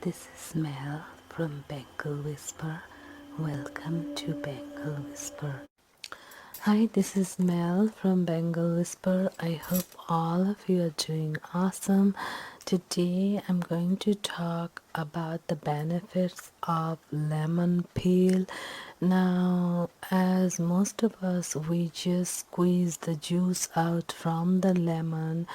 This is Mel from Bangle Whisper. Welcome to Bangle Whisper. Hi, this is Mel from Bangle Whisper. I hope all of you are doing awesome. Today I'm going to talk about the benefits of lemon peel. Now, as most of us, we just squeeze the juice out from the lemon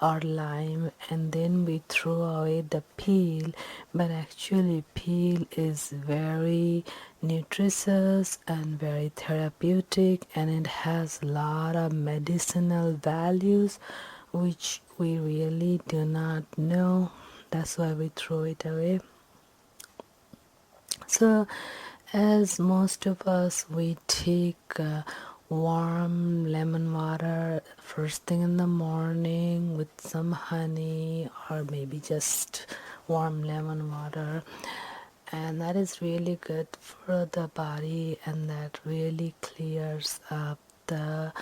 or lime and then we throw away the peel, but actually peel is very nutritious and very therapeutic, and it has a lot of medicinal values which we really do not know. That's why we throw it away. So, as most of us, we take warm lemon water first thing in the morning with some honey, or maybe just warm lemon water, and that is really good for the body, and that really clears up the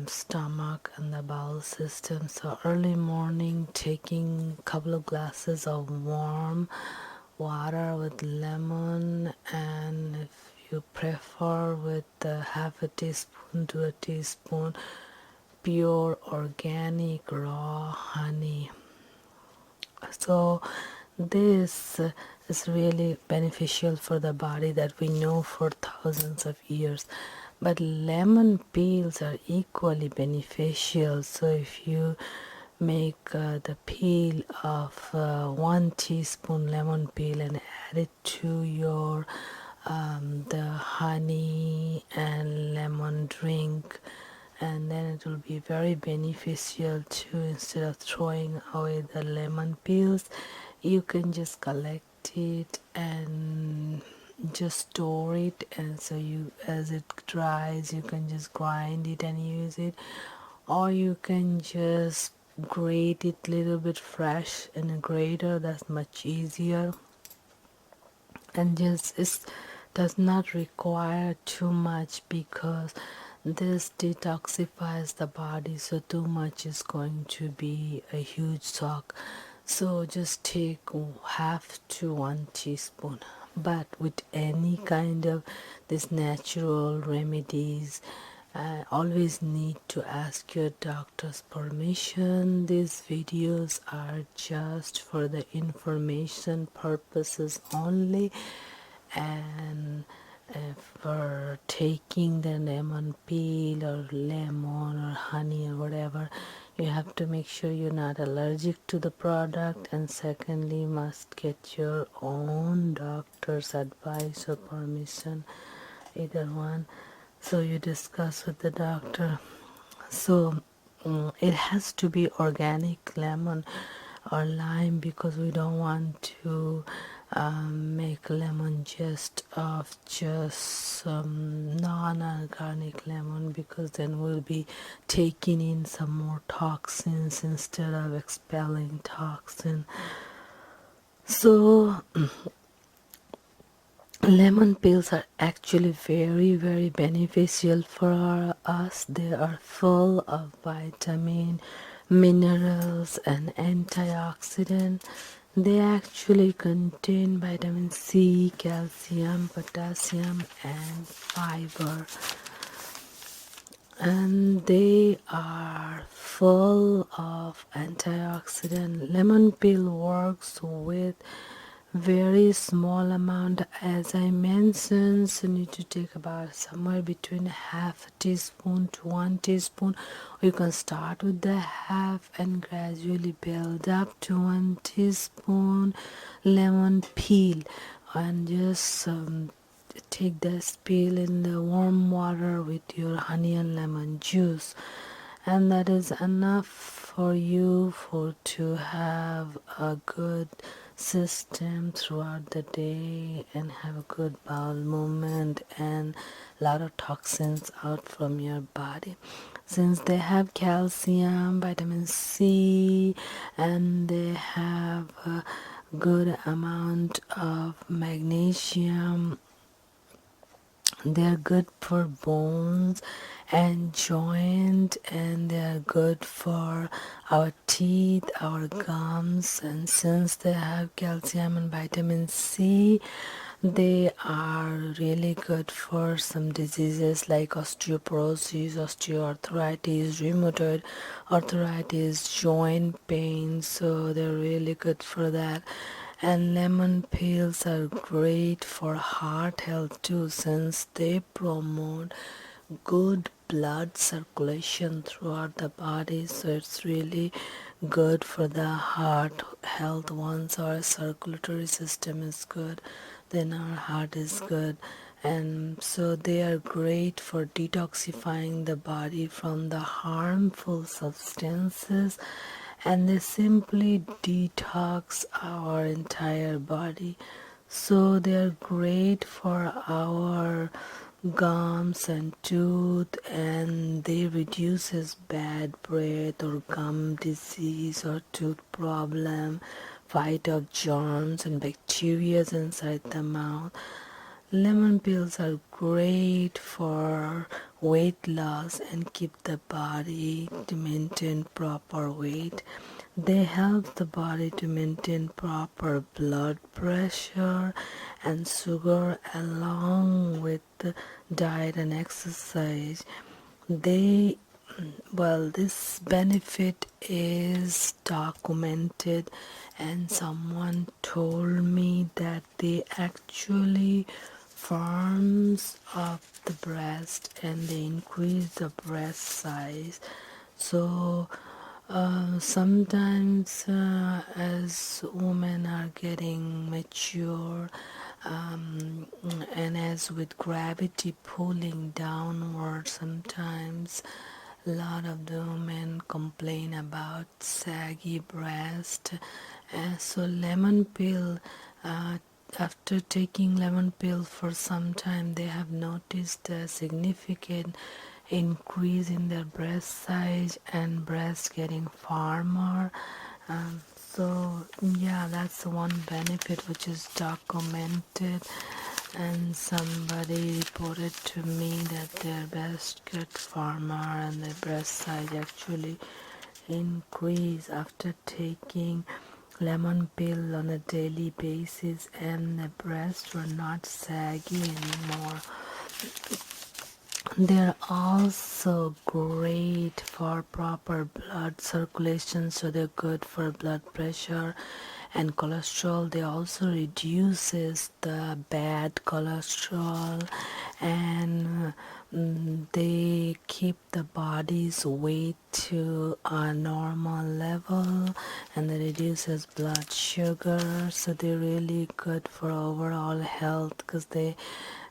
stomach and the bowel system. So early morning, taking a couple of glasses of warm water with lemon, and if you prefer, with half a teaspoon to a teaspoon pure organic raw honey. So this is really beneficial for the body, that we know for thousands of years. But lemon peels are equally beneficial. So if you make the peel of 1 teaspoon lemon peel and add it to your the honey and lemon drink, and then it will be very beneficial too. Instead of throwing away the lemon peels, you can just collect it and just store it, and so you, as it dries, you can just grind it and use it, or you can just grate it little bit fresh in a grater. That's much easier, and just it does not require too much, because this detoxifies the body, so too much is going to be a huge shock. So just take half to 1 teaspoon. But with any kind of this natural remedies, always need to ask your doctor's permission. These videos are just for the information purposes only, and for taking the lemon peel or lemon or honey or whatever, you have to make sure you're not allergic to the product, and secondly, must get your own doctor's advice or permission, either one. So you discuss with the doctor. So it has to be organic lemon or lime, because we don't want to make lemon just of just non-organic lemon, because then we'll be taking in some more toxins instead of expelling toxin. So lemon peels are actually very beneficial for us. They are full of vitamin, minerals and antioxidant. They actually contain vitamin C, calcium, potassium and fiber, and they are full of antioxidant. Lemon peel works with very small amount, as I mentioned, so you need to take about somewhere between half a teaspoon to 1 teaspoon. You can start with the half and gradually build up to 1 teaspoon lemon peel, and just take this peel in the warm water with your honey and lemon juice, and that is enough for you for to have a good system throughout the day and have a good bowel movement and a lot of toxins out from your body, since they have calcium, vitamin C, and they have a good amount of magnesium They're good for bones and joint, and they're good for our teeth, our gums, and since they have calcium and vitamin C, they are really good for some diseases like osteoporosis, osteoarthritis, rheumatoid arthritis, joint pain. So they're really good for that. And lemon peels are great for heart health too, since they promote good blood circulation throughout the body. So it's really good for the heart health. Once our circulatory system is good, then our heart is good. And so they are great for detoxifying the body from the harmful substances, and they simply detox our entire body. So they are great for our gums and tooth, and they reduces bad breath or gum disease or tooth problem, fight of germs and bacteria inside the mouth. Lemon peels are great for weight loss and keep the body to maintain proper weight. They help the body to maintain proper blood pressure and sugar along with the diet and exercise. They this benefit is documented, and someone told me that they actually firms up the breast and they increase the breast size. So sometimes as women are getting mature, and as with gravity pulling downward, sometimes a lot of the women complain about saggy breast. So lemon peel, uh, after taking lemon peel for some time, they have noticed a significant increase in their breast size and breasts getting firmer. So yeah, that's one benefit which is documented, and somebody reported to me that their breast get firmer and their breast size actually increase after taking lemon peel on a daily basis, and the breasts were not saggy anymore. They're also great for proper blood circulation, so they're good for blood pressure and cholesterol. They also reduces the bad cholesterol, and they keep the body's weight to a normal level, and they reduces blood sugar. So they're really good for overall health because they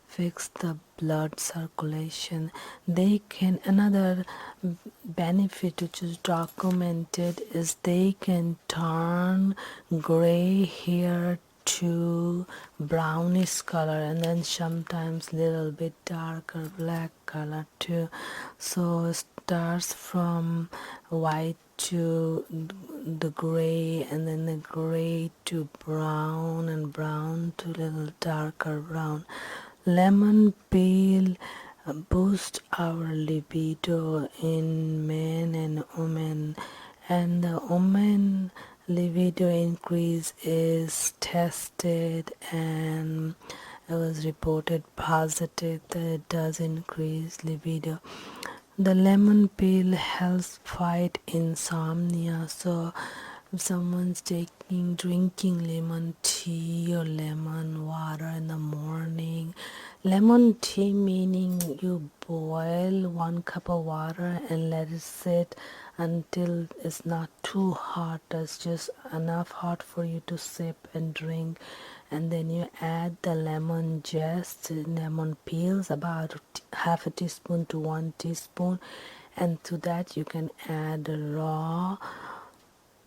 fix the blood circulation. They can another benefit which is documented is they can turn gray hair to brownish color, and then sometimes little bit darker black color too. So it starts from white to the gray, and then the gray to brown, and brown to little darker brown. Lemon peel boost our libido in men and women, and the woman libido increase is tested, and it was reported positive that it does increase libido. The lemon peel helps fight insomnia. So if someone's drinking lemon tea or lemon water in the morning, lemon tea meaning you boil 1 cup of water and let it sit until it's not too hot, it's just enough hot for you to sip and drink, and then you add the lemon zest, lemon peels, about half a teaspoon to 1 teaspoon, and to that you can add raw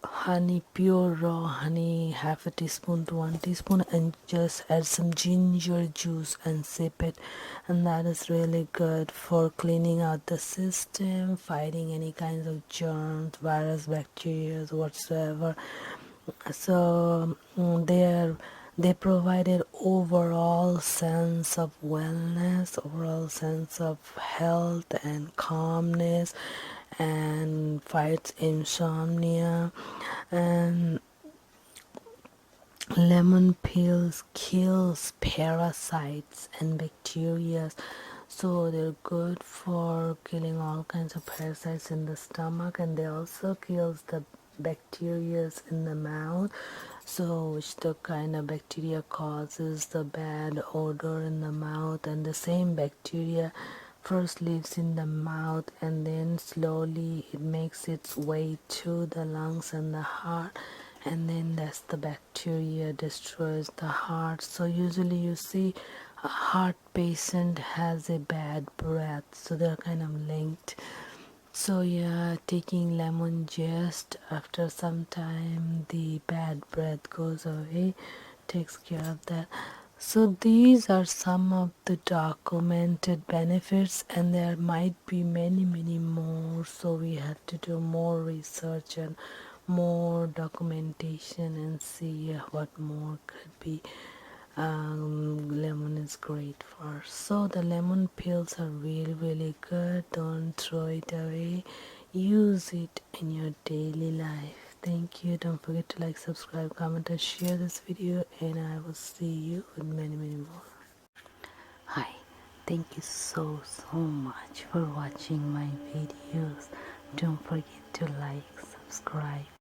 honey, pure raw honey, half a teaspoon to 1 teaspoon, and just add some ginger juice and sip it. And that is really good for cleaning out the system, fighting any kinds of germs, virus, bacteria, whatsoever. So they are They provided overall sense of wellness, overall sense of health and calmness, and fights insomnia. And lemon peels kills parasites and bacteria, so they're good for killing all kinds of parasites in the stomach, and they also kills the bacteria in the mouth, so which the kind of bacteria causes the bad odor in the mouth. And the same bacteria first lives in the mouth, and then slowly it makes its way to the lungs and the heart, and then that's the bacteria destroys the heart. So usually you see a heart patient has a bad breath, so they're kind of linked. So yeah, taking lemon just after some time the bad breath goes away, takes care of that. So these are some of the documented benefits, and there might be many more, so we have to do more research and more documentation and see what more could be. Lemon is great for, so the lemon peels are really good. Don't throw it away, use it in your daily life. Thank you. Don't forget to like, subscribe, comment and share this video, and I will see you with many more. Hi, thank you so much for watching my videos. Don't forget to like, subscribe